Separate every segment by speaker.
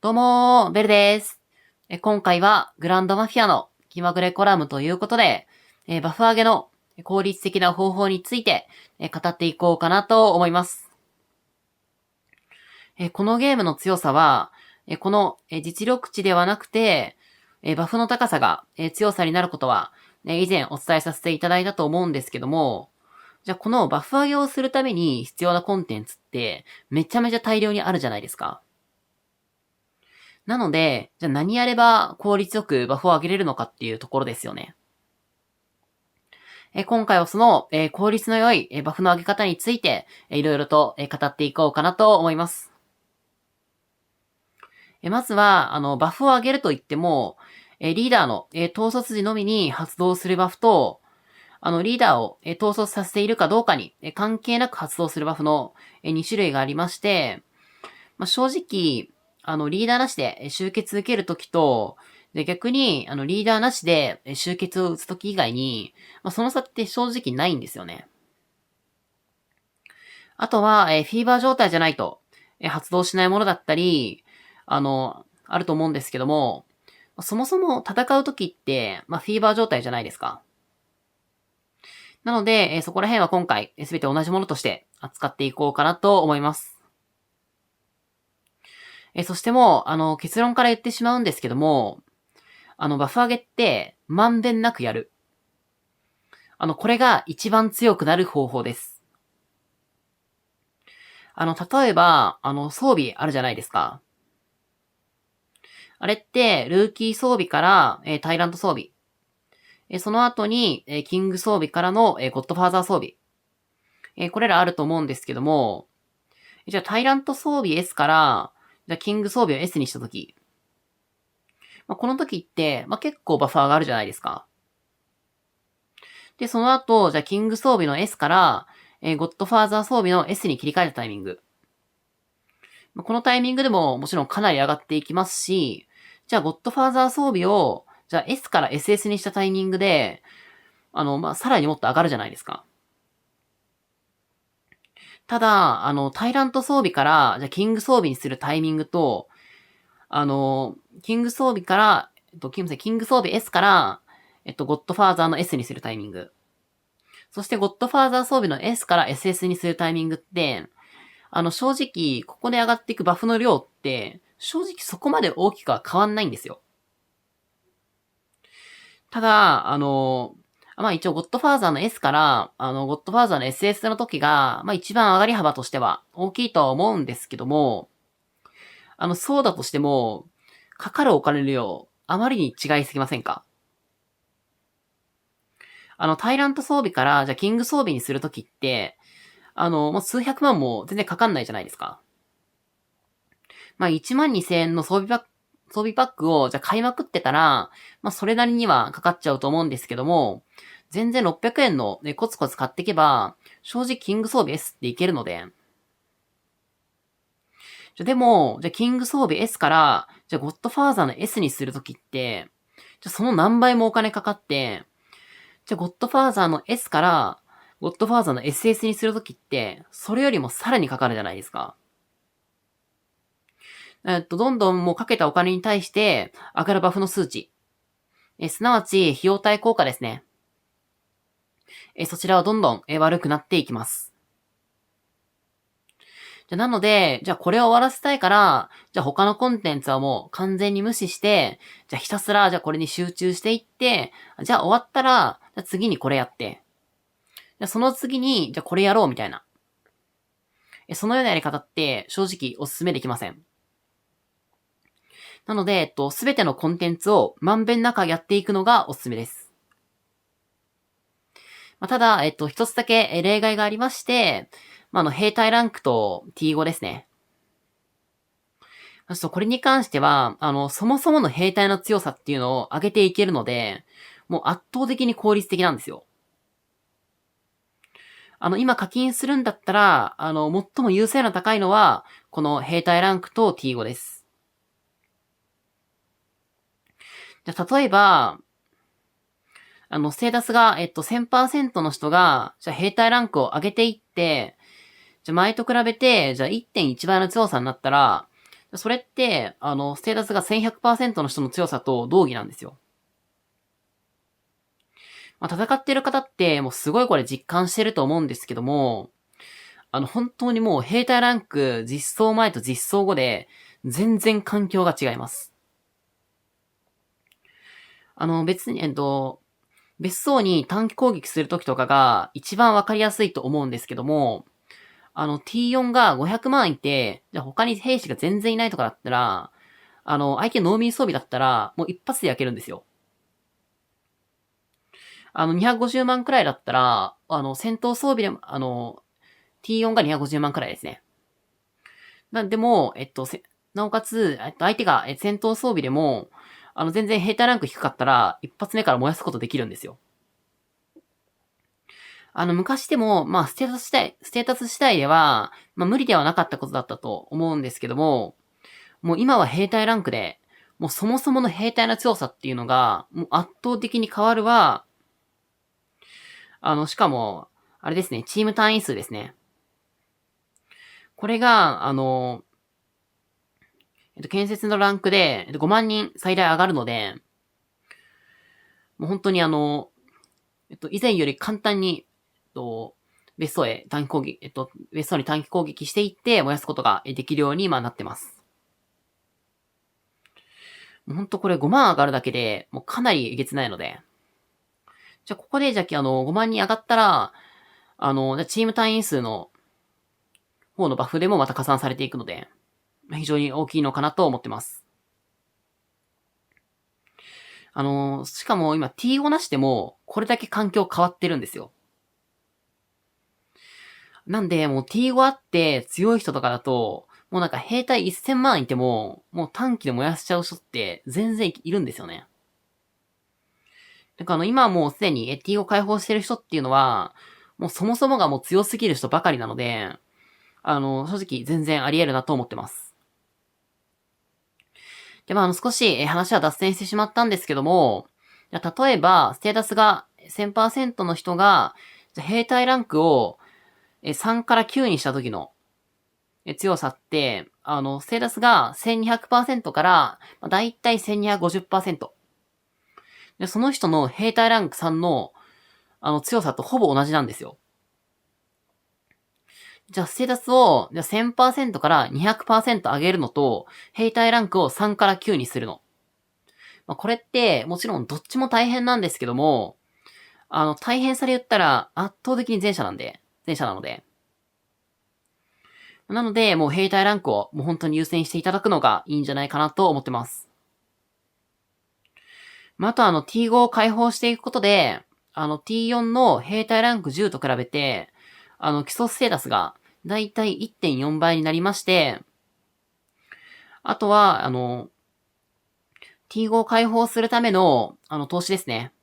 Speaker 1: どうもベルです。今回はグランドマフィアの気まぐれコラムということで、バフ上げの効率的な方法について語っていこうかなと思います。このゲームの強さは、この実力値ではなくて、バフの高さが強さになることは、以前お伝えさせていただいたと思うんですけども、じゃあこのバフ上げをするために必要なコンテンツってめちゃめちゃ大量にあるじゃないですか。なので、じゃあ何やれば効率よくバフを上げれるのかっていうところですよね。今回はその、効率の良い、バフの上げ方について、いろいろと、語っていこうかなと思います。まずは、バフを上げると言っても、リーダーの、統率時のみに発動するバフと、リーダーを、統率させているかどうかに、関係なく発動するバフの、2種類がありまして、正直、リーダーなしで集結受けるときと、で、逆に、リーダーなしで集結を打つとき以外に、その差って正直ないんですよね。あとは、フィーバー状態じゃないと、発動しないものだったり、あると思うんですけども、そもそも戦うときって、フィーバー状態じゃないですか。なので、そこら辺は今回、すべて同じものとして扱っていこうかなと思います。そしてもう、結論から言ってしまうんですけども、バフ上げって、まんべんなくやる。これが一番強くなる方法です。例えば、装備あるじゃないですか。あれって、ルーキー装備から、タイラント装備。その後に、キング装備からの、ゴッドファーザー装備。これらあると思うんですけども、じゃあタイラント装備 S から、じゃあキング装備を S にしたとき、この時って、結構バフ上がるじゃないですか。で、その後、じゃあキング装備の S から、ゴッドファーザー装備の S に切り替えたタイミング。このタイミングでももちろんかなり上がっていきますし、じゃあゴッドファーザー装備を、じゃあ S から SS にしたタイミングで、さらにもっと上がるじゃないですか。ただ、タイラント装備から、じゃあキング装備にするタイミングと、キング装備から、キング装備 S から、ゴッドファーザーの S にするタイミング。そして、ゴッドファーザー装備の S から SS にするタイミングって、正直、ここで上がっていくバフの量って、正直そこまで大きくは変わんないんですよ。ただ、一応、ゴッドファーザーの S から、ゴッドファーザーの SS の時が、一番上がり幅としては大きいとは思うんですけども、そうだとしても、かかるお金の量、あまりに違いすぎませんか？タイラント装備から、じゃあキング装備にするときって、もう数百万も全然かかんないじゃないですか。1万2000円の装備パックを、じゃあ買いまくってたら、それなりにはかかっちゃうと思うんですけども、全然600円の、ね、コツコツ買っていけば、正直キング装備 S っていけるので、でも、じゃあキング装備 S から、じゃあゴッドファーザーの S にするときって、じゃあその何倍もお金かかって、じゃあゴッドファーザーの S から、ゴッドファーザーの SS にするときって、それよりもさらにかかるじゃないですか。どんどんもうかけたお金に対して、上がるバフの数値。すなわち、費用対効果ですね。そちらはどんどん、悪くなっていきます。なので、じゃあこれを終わらせたいから、じゃあ他のコンテンツはもう完全に無視して、じゃあひたすら、じゃあこれに集中していって、じゃあ終わったら、じゃあ次にこれやって、じゃあその次に、じゃあこれやろうみたいな。そのようなやり方って正直お勧めできません。なので、すべてのコンテンツをまんべんなくやっていくのがおすすめです。ただ、一つだけ例外がありまして、兵隊ランクと T5 ですね。これに関しては、そもそもの兵隊の強さっていうのを上げていけるので、もう圧倒的に効率的なんですよ。今課金するんだったら、最も優勢の高いのは、この兵隊ランクと T5 です。じゃあ、例えば、ステータスが、1000% の人が、じゃあ兵隊ランクを上げていって、じゃあ前と比べて、じゃあ1.1倍の強さになったら、それって、ステータスが1100%の人の強さと同義なんですよ。まあ、戦ってる方って、もうすごいこれ実感してると思うんですけども、本当にもう兵隊ランク実装前と実装後で、全然環境が違います。別に、別荘に短期攻撃するときとかが一番わかりやすいと思うんですけども、T4 が500万いて、じゃあ他に兵士が全然いないとかだったら、相手農民装備だったら、もう一発で焼けるんですよ。250万くらいだったら、戦闘装備でも、T4 が250万くらいですね。なんでも、なおかつ、相手が戦闘装備でも、全然兵隊ランク低かったら、一発目から燃やすことできるんですよ。昔でも、まあ、ステータス次第では、まあ、無理ではなかったことだったと思うんですけども、もう今は兵隊ランクで、もうそもそもの兵隊の強さっていうのが、もう圧倒的に変わるは、しかも、あれですね、チーム単位数ですね。これが、建設のランクで、5万人最大上がるので、もう本当に以前より簡単に、別荘へ短期攻撃、別荘に短期攻撃していって燃やすことができるように今なってます。もう本当これ5万上がるだけで、もうかなりえげつないので。じゃあここでじゃあ5万人上がったら、じゃあチーム単位数の方のバフでもまた加算されていくので、非常に大きいのかなと思ってます。しかも今 T5 なしでも、これだけ環境変わってるんですよ。なんで、もう T5 あって強い人とかだと、もうなんか兵隊1000万いても、もう短期で燃やしちゃう人って全然いるんですよね。だから今はもうすでに T5 解放してる人っていうのは、もうそもそもがもう強すぎる人ばかりなので、正直全然あり得るなと思ってます。で、まあ少し話は脱線してしまったんですけども、例えば、ステータスが1000% の人が、兵隊ランクを3から9にした時の強さって、ステータスが1200%から、だいたい1250%。で、その人の兵隊ランク3の、強さとほぼ同じなんですよ。じゃあ、ステータスを、じゃあ1000%から200%上げるのと、兵隊ランクを3から9にするの。まあ、これって、もちろんどっちも大変なんですけども、大変さで言ったら圧倒的に前者なので。なので、もう兵隊ランクをもう本当に優先していただくのがいいんじゃないかなと思ってます。まあ、あとT5 を解放していくことで、T4 の兵隊ランク10と比べて、基礎ステータスがだいたい 1.4 倍になりまして、あとは、T5 を解放するための、投資ですね。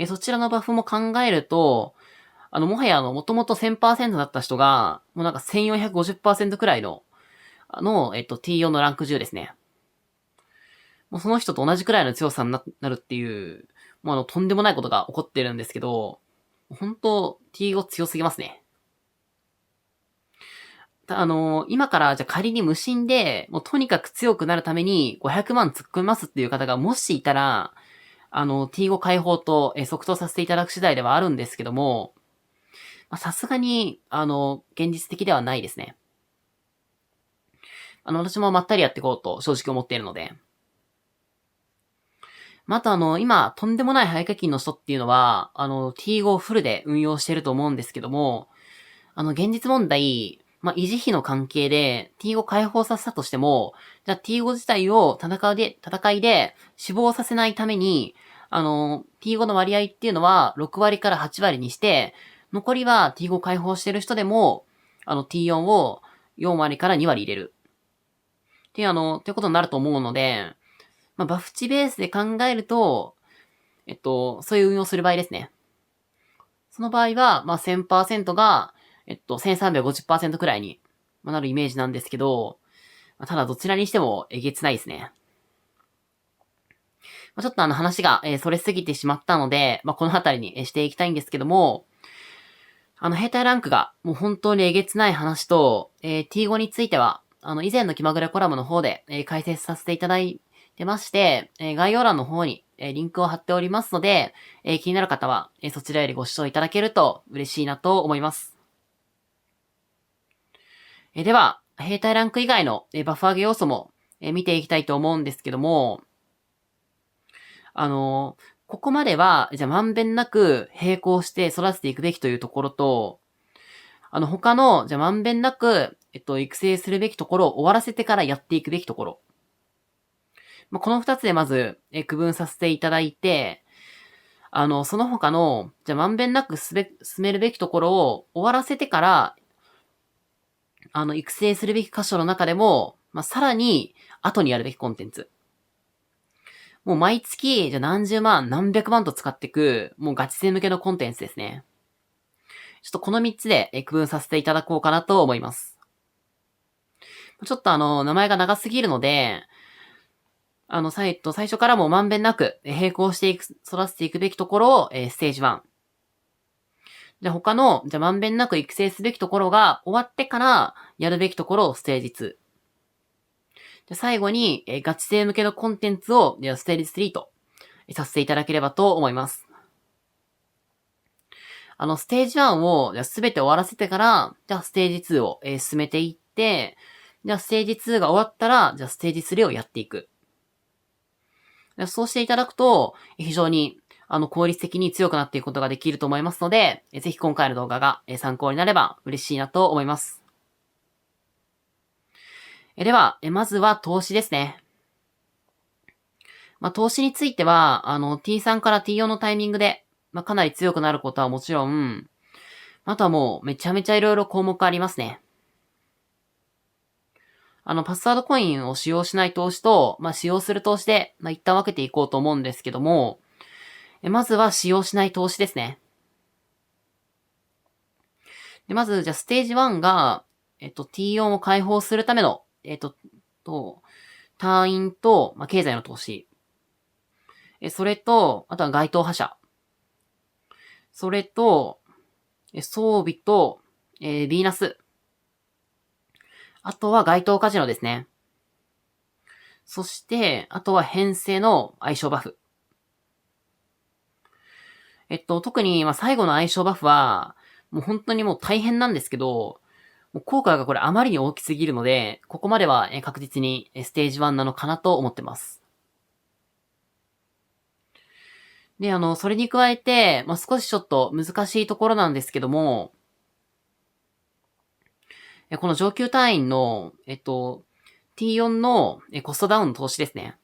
Speaker 1: そちらのバフも考えると、もはやもともと 1000% だった人が、もうなんか1450% くらいの、T4 のランク10ですね。もうその人と同じくらいの強さになるっていう、もうとんでもないことが起こってるんですけど、本当 T5 強すぎますね。今からじゃ仮に無心で、もうとにかく強くなるために500万突っ込みますっていう方がもしいたら、T5 解放と、即答させていただく次第ではあるんですけども、さすがに、現実的ではないですね。私もまったりやっていこうと正直思っているので。また今、とんでもない廃課金の人っていうのは、T5 フルで運用してると思うんですけども、現実問題、維持費の関係で T5 解放させたとしても、じゃあ T5 自体を戦いで死亡させないために、T5 の割合っていうのは6割から8割にして、残りは T5 解放してる人でも、T4 を4割から2割入れる。っていうってことになると思うので、バフ値ベースで考えると、そういう運用する場合ですね。その場合は、1000% が、1350% くらいになるイメージなんですけど、ただどちらにしてもえげつないですね。ちょっと話が、それすぎてしまったので、この辺りにしていきたいんですけども、兵隊ランクがもう本当にえげつない話と、T5 については、以前の気まぐれコラムの方で、解説させていただいてまして、概要欄の方に、リンクを貼っておりますので、気になる方は、そちらよりご視聴いただけると嬉しいなと思います。では、兵隊ランク以外の、バフ上げ要素も、見ていきたいと思うんですけども、ここまでは、じゃあまんべんなく並行して育てていくべきというところと、他の、じゃあまんべんなく、育成するべきところを終わらせてからやっていくべきところ。この二つでまず、区分させていただいて、その他の、じゃあまんべんなく進めるべきところを終わらせてから、育成するべき箇所の中でも、さらに、後にやるべきコンテンツ。もう毎月、じゃあ何十万、何百万と使っていく、もうガチ勢向けのコンテンツですね。ちょっとこの3つで区分させていただこうかなと思います。ちょっと名前が長すぎるので、最初からもうまんべんなく並行して育てていくべきところを、ステージ1。じゃあ他の、じゃあまんべんなく育成すべきところが終わってからやるべきところをステージ2。で最後に、ガチ勢向けのコンテンツを、ステージ3と、させていただければと思います。ステージ1を、すべて終わらせてから、じゃあステージ2を、進めていって、じゃあステージ2が終わったら、じゃあステージ3をやっていく。そうしていただくと、非常に、効率的に強くなっていくことができると思いますので、ぜひ今回の動画が参考になれば嬉しいなと思います。では、まずは投資ですね。投資については、T3 から T4 のタイミングで、かなり強くなることはもちろん、あとはもうめちゃめちゃいろいろ項目ありますね。パスワードコインを使用しない投資と、使用する投資で、一旦分けていこうと思うんですけども、まずは使用しない投資ですね。でまず、じゃあステージ1が、T4 を解放するための、単位と、経済の投資。それと、あとは該当覇者。それと、装備と、ビーナス。あとは該当カジノですね。そして、あとは編成の相性バフ。特に、最後の相性バフは、もう本当にもう大変なんですけど、もう効果がこれあまりに大きすぎるので、ここまでは確実にステージ1なのかなと思ってます。で、それに加えて、少しちょっと難しいところなんですけども、この上級単位の、T4 のコストダウンの投資ですね。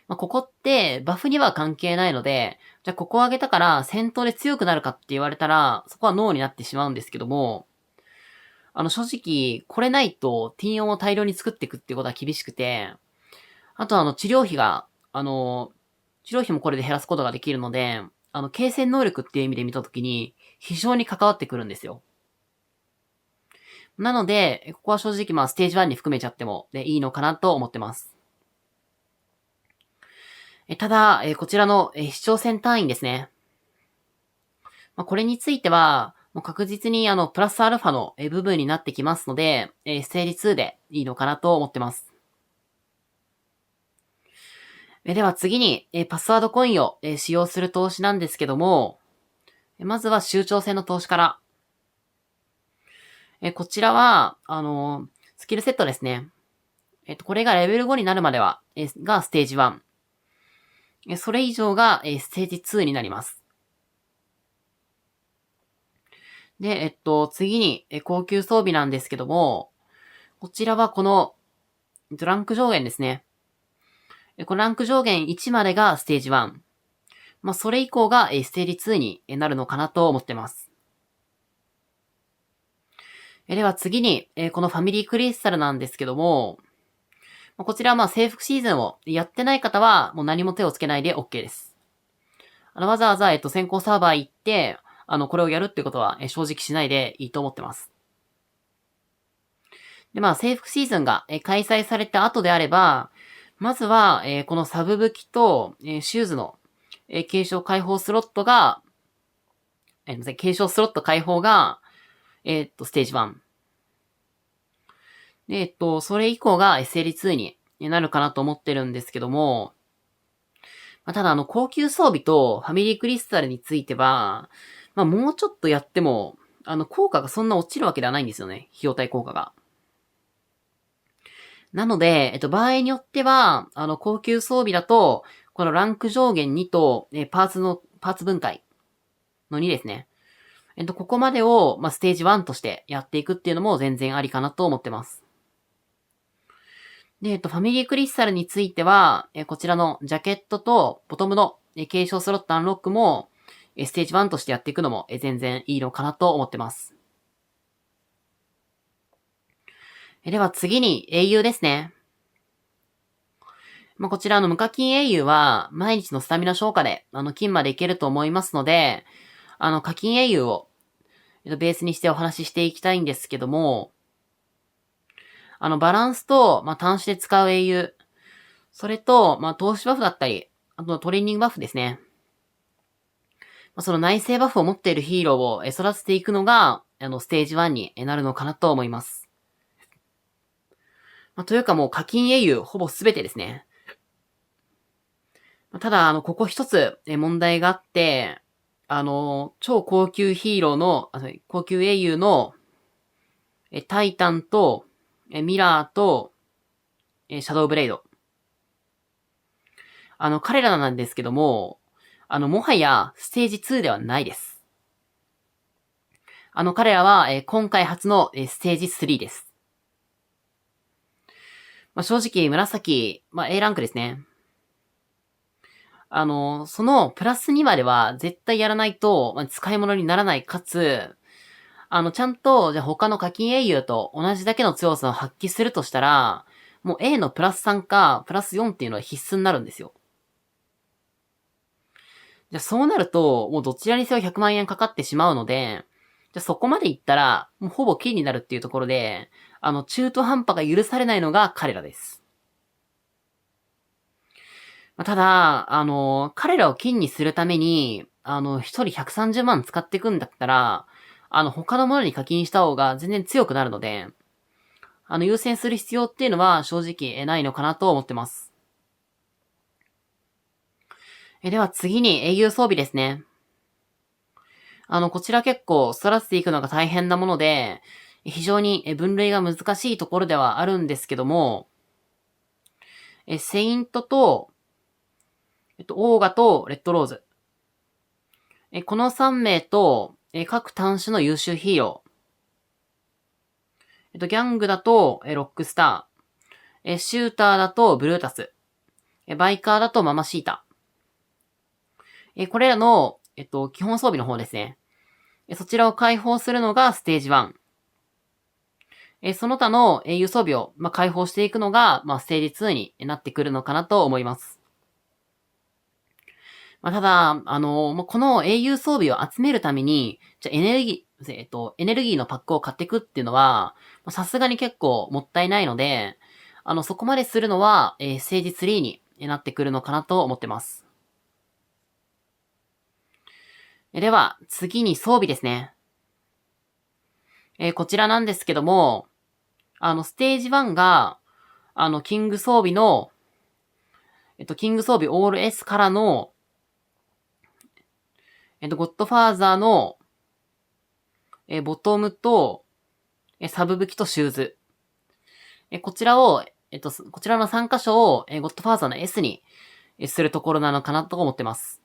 Speaker 1: ここってバフには関係ないので、じゃあここを上げたから戦闘で強くなるかって言われたら、そこはノーになってしまうんですけども、正直、これないと T4 を大量に作っていくっていうことは厳しくて、あと治療費が、治療費もこれで減らすことができるので、継戦能力っていう意味で見たときに、非常に関わってくるんですよ。なので、ここは正直ステージ1に含めちゃってもいいのかなと思ってます。ただ、こちらの視聴戦単位ですね。これについては、もう確実にプラスアルファの部分になってきますので、ステージ2でいいのかなと思ってます。では次に、パスワードコインを使用する投資なんですけども、まずは周長戦の投資から。こちらは、スキルセットですね。これがレベル5になるまでは、がステージ1。それ以上が、ステージ2になります。で、次に、高級装備なんですけども、こちらはこの、ランク上限ですね。このランク上限1までがステージ1。それ以降が、ステージ2になるのかなと思ってます。では次に、このファミリークリスタルなんですけども、こちらは征服シーズンをやってない方は、もう何も手をつけないで OK です。わざわざ、先行サーバー行って、これをやるってことは、正直しないでいいと思ってます。で、征服シーズンが、開催された後であれば、まずは、このサブ武器と、シューズの、継承開放スロットが、継承スロット開放が、ステージ1。で、それ以降が SL2 になるかなと思ってるんですけども、ただ高級装備とファミリークリスタルについては、もうちょっとやっても、効果がそんな落ちるわけではないんですよね。費用対効果が。なので、場合によっては、高級装備だと、このランク上限2と、パーツ分解の2ですね。ここまでを、ステージ1としてやっていくっていうのも全然ありかなと思ってます。で、ファミリークリスタルについては、こちらのジャケットとボトムの継承スロットアンロックも、ステージ1としてやっていくのも全然いいのかなと思ってます。では次に英雄ですね。こちら無課金英雄は毎日のスタミナ消化で金までいけると思いますので、課金英雄をベースにしてお話ししていきたいんですけども、バランスと、端子で使う英雄、それと、投資バフだったり、あとトレーニングバフですね。その内製バフを持っているヒーローを育てていくのが、ステージ1になるのかなと思います。というかもう課金英雄ほぼすべてですね。ただ、ここ一つ問題があって、超高級ヒーローの、高級英雄のタイタンとミラーとシャドウブレイド。彼らなんですけども、もはやステージ2ではないです。彼らは今回初のステージ3です。正直、紫、A ランクですね。そのプラス2までは絶対やらないと、使い物にならない。かつ、ちゃんと、じゃあ他の課金英雄と同じだけの強さを発揮するとしたら、もう A のプラス3か、プラス4っていうのは必須になるんですよ。じゃあそうなると、もうどちらにせよ100万円かかってしまうので、じゃあそこまでいったら、もうほぼ金になるっていうところで、中途半端が許されないのが彼らです。ただ、彼らを金にするために、一人130万使っていくんだったら、他のものに課金した方が全然強くなるので、優先する必要っていうのは正直ないのかなと思ってます。では次に英雄装備ですね。こちら結構育てていくのが大変なもので、非常に分類が難しいところではあるんですけども、セイントと、オーガとレッドローズ。この3名と、各端種の優秀ヒーロー。ギャングだと、ロックスター。シューターだと、ブルータス。バイカーだと、ママシータ。これらの、基本装備の方ですね。そちらを解放するのがステージ1。その他の英雄装備を、解放していくのが、ステージ2になってくるのかなと思います。ただ、この英雄装備を集めるために、じゃエネルギーのパックを買っていくっていうのは、さすがに結構もったいないので、そこまでするのは、ステージ3になってくるのかなと思ってます。では、次に装備ですね。こちらなんですけども、ステージ1が、キング装備の、キング装備オール S からの、ゴッドファーザーの、ボトムと、サブ武器とシューズ。こちらを、こちらの3箇所を、ゴッドファーザーの S にするところなのかなと思ってます。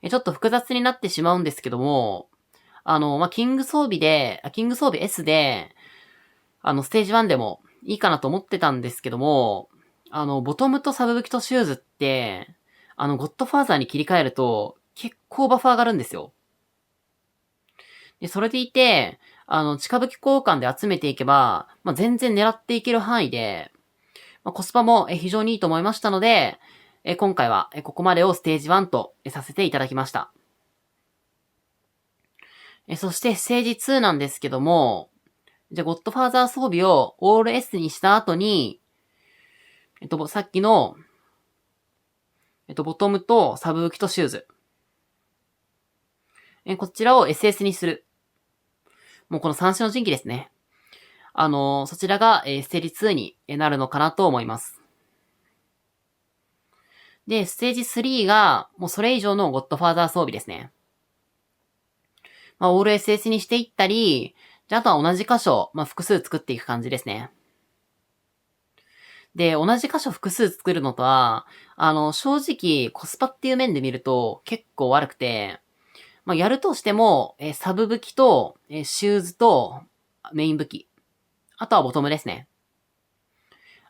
Speaker 1: ちょっと複雑になってしまうんですけども、キング装備 S で、ステージ1でもいいかなと思ってたんですけども、ボトムとサブ武器とシューズって、ゴッドファーザーに切り替えると、結構バフ上がるんですよ。で、それでいて、近武器交換で集めていけば、全然狙っていける範囲で、コスパも非常にいいと思いましたので、今回はここまでをステージ1とさせていただきました。そしてステージ2なんですけども、じゃあゴッドファーザー装備をオール S にした後に、さっきの、ボトムとサブ武器とシューズ。こちらを SS にする。もうこの三種の神器ですね。そちらが、ステージ2になるのかなと思います。で、ステージ3が、もうそれ以上のゴッドファーザー装備ですね。オール SS にしていったり、あとは同じ箇所、複数作っていく感じですね。で、同じ箇所複数作るのとは、正直、コスパっていう面で見ると結構悪くて、やるとしても、サブ武器と、シューズと、メイン武器。あとはボトムですね。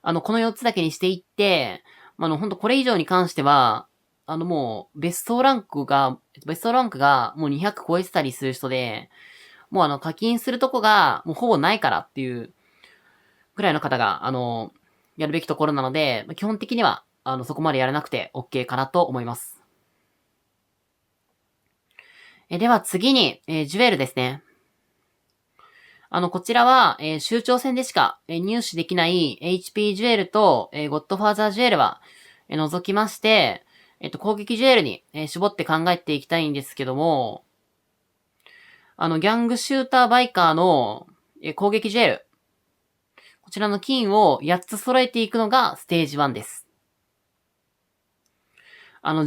Speaker 1: この4つだけにしていって、ほんとこれ以上に関しては、もう、ベストランクがもう200超えてたりする人で、もう課金するとこが、もうほぼないからっていう、くらいの方が、やるべきところなので、基本的には、そこまでやらなくて OK かなと思います。では次に、ジュエルですね。こちらは、州長戦でしか、入手できない HP ジュエルと、ゴッドファーザージュエルは、除きまして、攻撃ジュエルに、絞って考えていきたいんですけども、ギャングシューターバイカーの、攻撃ジュエル。こちらの金を8つ揃えていくのがステージ1です。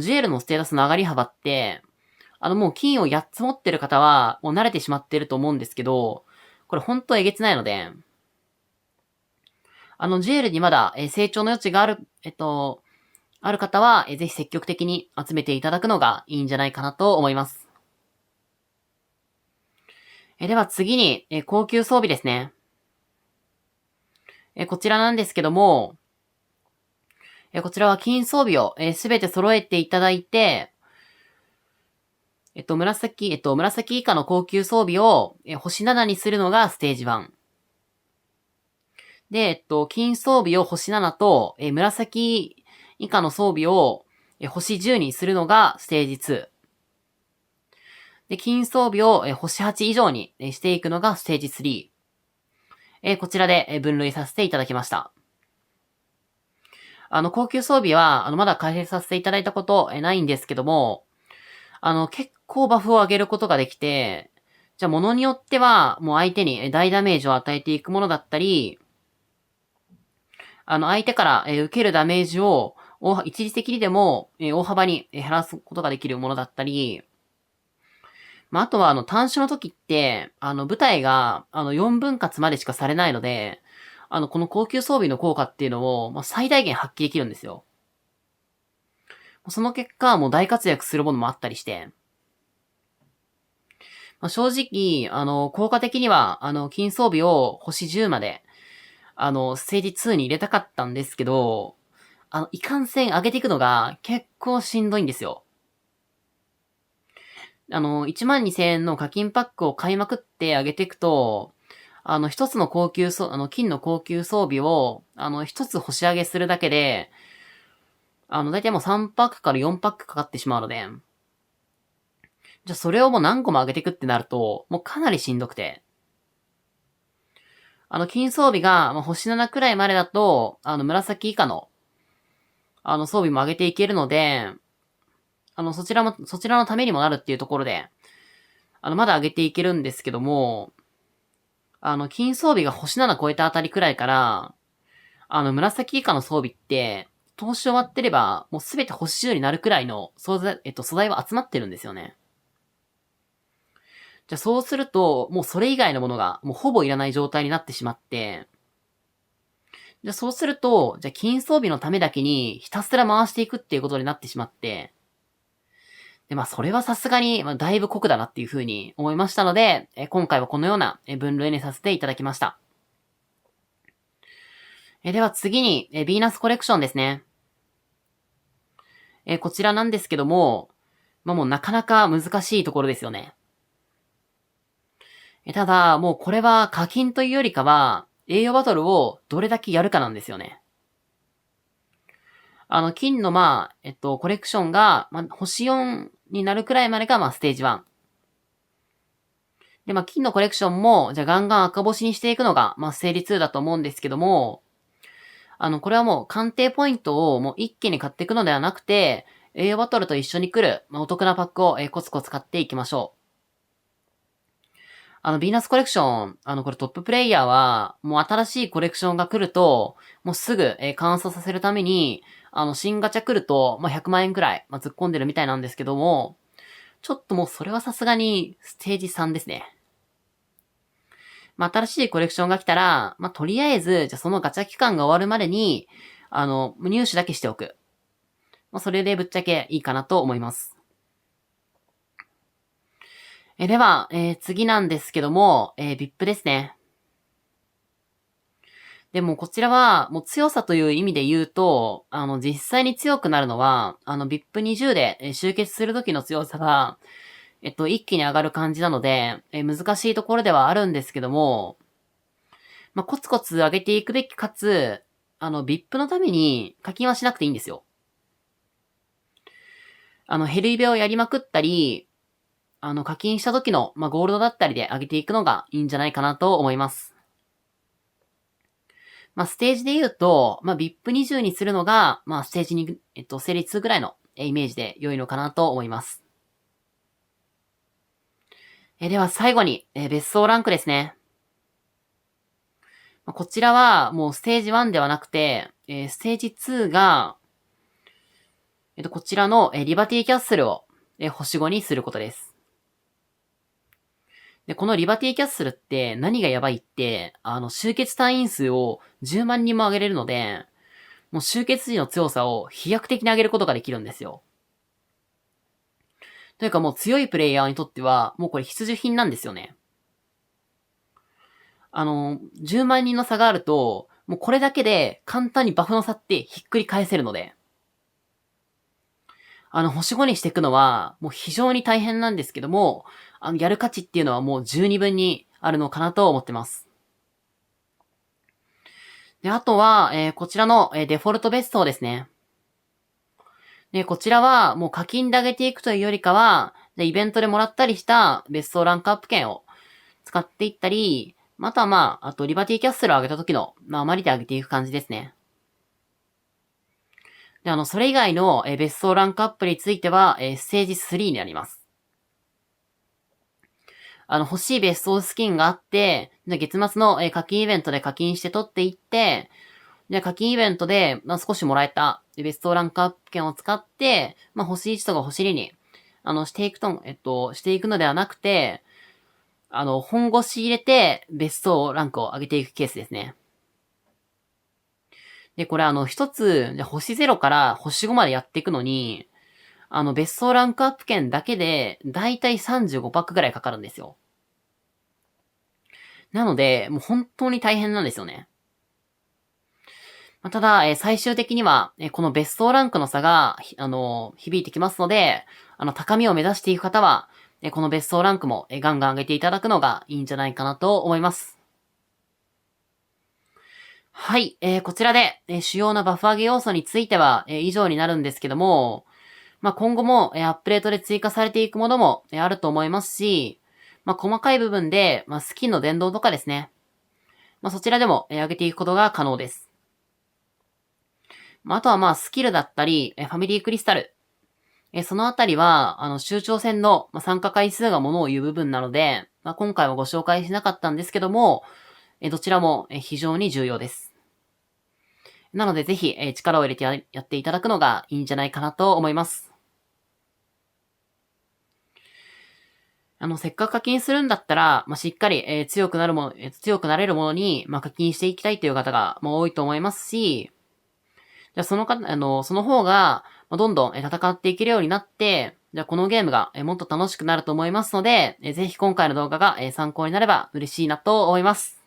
Speaker 1: ジュエルのステータスの上がり幅って、もう金を8つ持ってる方は、もう慣れてしまってると思うんですけど、これほんとえげつないので、ジュエルにまだ、成長の余地がある、ある方は、ぜひ積極的に集めていただくのがいいんじゃないかなと思います。では次に、高級装備ですね。こちらなんですけども、こちらは金装備をすべて揃えていただいて、紫以下の高級装備を星7にするのがステージ1。で、金装備を星7と紫以下の装備を星10にするのがステージ2。で、金装備を星8以上にしていくのがステージ3。こちらで分類させていただきました。高級装備は、まだ開設させていただいたことないんですけども、結構バフを上げることができて、じゃあ物によっては、もう相手に大ダメージを与えていくものだったり、相手から受けるダメージを、一時的にでも大幅に減らすことができるものだったり、あとは単種の時って、部隊が、4分割までしかされないので、この高級装備の効果っていうのを、最大限発揮できるんですよ。その結果、もう大活躍するものもあったりして、正直、効果的には、金装備を星10まで、ステージ2に入れたかったんですけど、いかんせん上げていくのが結構しんどいんですよ。12000円の課金パックを買いまくって上げていくと、一つの金の高級装備を、一つ星上げするだけで、だいたいもう3パックから4パックかかってしまうので、じゃあそれをもう何個も上げていくってなると、もうかなりしんどくて。金装備が、星7くらいまでだと、紫以下の、装備も上げていけるので、そちらのためにもなるっていうところで、まだ上げていけるんですけども、金装備が星7超えたあたりくらいから、紫以下の装備って、投資終わってれば、もうすべて星10になるくらいの素材は集まってるんですよね。じゃあそうすると、もうそれ以外のものが、もうほぼいらない状態になってしまって、じゃあそうすると、じゃあ金装備のためだけにひたすら回していくっていうことになってしまって、で、それはさすがに、だいぶ酷だなっていう風に思いましたので、今回はこのような分類にさせていただきました。では次に、ヴィーナスコレクションですね。こちらなんですけども、もうなかなか難しいところですよね。ただ、もうこれは課金というよりかは、栄養バトルをどれだけやるかなんですよね。金のコレクションが、星4になるくらいまでが、ステージ1。で、金のコレクションも、じゃあガンガン赤星にしていくのが、ステージ2だと思うんですけども、これはもう鑑定ポイントをもう一気に買っていくのではなくて、栄養バトルと一緒に来る、お得なパックをコツコツ買っていきましょう。ヴィーナスコレクション、これトッププレイヤーは、もう新しいコレクションが来ると、もうすぐ、完走させるために、新ガチャ来ると、100万円くらい、突っ込んでるみたいなんですけども、ちょっともうそれはさすがに、ステージ3ですね。新しいコレクションが来たら、とりあえず、じゃあそのガチャ期間が終わるまでに、入手だけしておく。それでぶっちゃけいいかなと思います。では、次なんですけども、VIP ですね。でもこちらは、もう強さという意味で言うと、実際に強くなるのは、VIP20 で集結する時の強さが、一気に上がる感じなので、難しいところではあるんですけども、コツコツ上げていくべきかつ、VIP のために課金はしなくていいんですよ。ヘルイベをやりまくったり、課金した時の、ゴールドだったりで上げていくのがいいんじゃないかなと思います。ステージで言うと、VIP20 にするのが、ステージに、セリ2ぐらいのイメージで良いのかなと思います。では最後に、別荘ランクですね。こちらはもうステージ1ではなくて、ステージ2が、こちらのリバティキャッスルを星5にすることです。で、このリバティキャッスルって何がやばいって、集結隊員数を10万人も上げれるので、もう集結時の強さを飛躍的に上げることができるんですよ。というかもう強いプレイヤーにとっては、もうこれ必需品なんですよね。10万人の差があると、もうこれだけで簡単にバフの差ってひっくり返せるので、星5にしていくのは、もう非常に大変なんですけども、やる価値っていうのはもう十二分にあるのかなと思ってます。で、あとは、こちらの、デフォルト別荘ですね。で、こちらはもう課金で上げていくというよりかは、イベントでもらったりした別荘ランクアップ券を使っていったり、あとはあとリバティキャッスルを上げた時の、余りで上げていく感じですね。で、それ以外の、別荘ランクアップについては、ステージ3になります。欲しい別荘スキンがあって、月末の、課金イベントで課金して取っていって、課金イベントで、少しもらえた別荘ランクアップ券を使って、星1とか星2に、していくと、していくのではなくて、本腰入れて別荘ランクを上げていくケースですね。で、これ一つ、星0から星5までやっていくのに、別荘ランクアップ券だけで、だいたい35パックぐらいかかるんですよ。なので、もう本当に大変なんですよね。ただ、最終的には、この別荘ランクの差が、響いてきますので、高みを目指していく方は、この別荘ランクも、ガンガン上げていただくのがいいんじゃないかなと思います。はい、こちらで、主要なバフ上げ要素については、以上になるんですけども、今後も、アップデートで追加されていくものも、あると思いますし、細かい部分で、スキンの伝導とかですね。そちらでも、上げていくことが可能です。あとはスキルだったり、ファミリークリスタル。そのあたりは、周長戦の参加回数がものを言う部分なので、今回はご紹介しなかったんですけども、どちらも非常に重要です。なのでぜひ力を入れてやっていただくのがいいんじゃないかなと思います。せっかく課金するんだったら、しっかり強くなれるものに課金していきたいという方が多いと思いますし、じゃあその方が、どんどん戦っていけるようになって、じゃあこのゲームがもっと楽しくなると思いますので、ぜひ今回の動画が参考になれば嬉しいなと思います。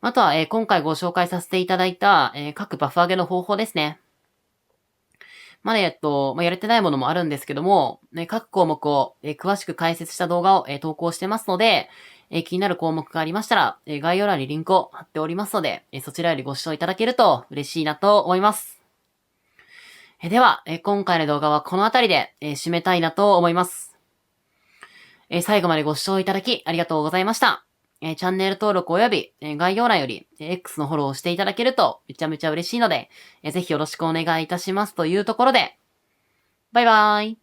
Speaker 1: あとは今回ご紹介させていただいた各バフ上げの方法ですね。まだやれてないものもあるんですけども、各項目を詳しく解説した動画を投稿してますので、気になる項目がありましたら、概要欄にリンクを貼っておりますので、そちらよりご視聴いただけると嬉しいなと思います。では、今回の動画はこの辺りで締めたいなと思います。最後までご視聴いただきありがとうございました。チャンネル登録及び概要欄より X のフォローをしていただけるとめちゃめちゃ嬉しいので、ぜひよろしくお願いいたしますというところで、バイバーイ。